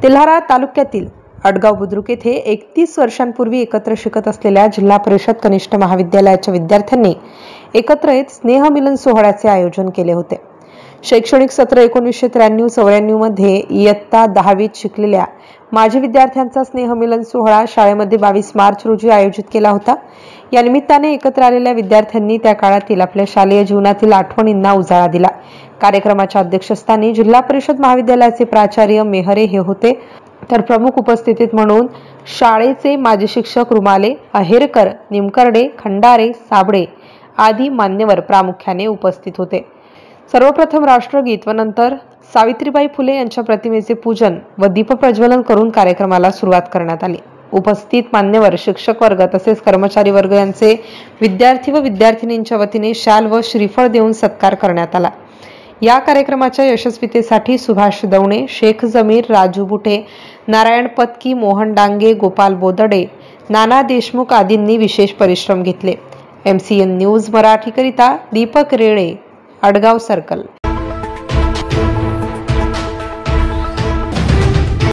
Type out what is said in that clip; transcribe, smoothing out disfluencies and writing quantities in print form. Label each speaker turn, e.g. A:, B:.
A: तेल्हारा तालुक्यातील अडगाव बुद्रुक येथे 31 वर्षांपूर्वी एकत्र शिकत असलेल्या जिल्हा परिषद कनिष्ठ महाविद्यालयाच्या विद्यार्थ्यांनी एकत्र येत स्नेहमिलन सोहळ्याचे आयोजन केले होते। शैक्षणिक सत्र 1993-94 मध्ये इयत्ता 10वीत शिकलेल्या माजी विद्यार्थ्यांचा स्नेहमिलन सोहळा शाळेमध्ये 22 मार्च रोजी आयोजित केला होता। या निमित्ताने एकत्र आलेल्या विद्यार्थ्यांनी त्या काळातील आपल्या शालेय जीवनातील आठवणींना उजाळा दिला। कार्यक्रमाच्या अध्यक्षस्थानी जिल्हा परिषद महाविद्यालयाचे प्राचार्य मेहरे हे होते, तर प्रमुख उपस्थितीत म्हणून शाळेचे माजी शिक्षक रुमाले, अहेरकर, निमकर्डे, खंडारे, साबळे आदी मान्यवर प्रामुख्याने उपस्थित होते। सर्वप्रथम राष्ट्रगीत व नंतर सावित्रीबाई फुले यांच्या प्रतिमेचे पूजन व दीपप्रज्वलन करून कार्यक्रमाला सुरुवात करण्यात आली। उपस्थित मान्यवर शिक्षक वर्ग तसेच कर्मचारी वर्ग यांचे विद्यार्थी व विद्यार्थिनींच्या वतीने शाल व श्रीफळ देऊन सत्कार करण्यात आला। या कार्यक्रमाच्या यशस्वीतेसाठी सुभाष दवणे, शेख जमीर, राजू बुटे, नारायण पत्की, मोहन डांगे, गोपाल बोदडे, नाना देशमुख आदींनी विशेष परिश्रम घेतले। MCN न्यूज मराठी करिता दीपक रेळे, अडगाव सर्कल।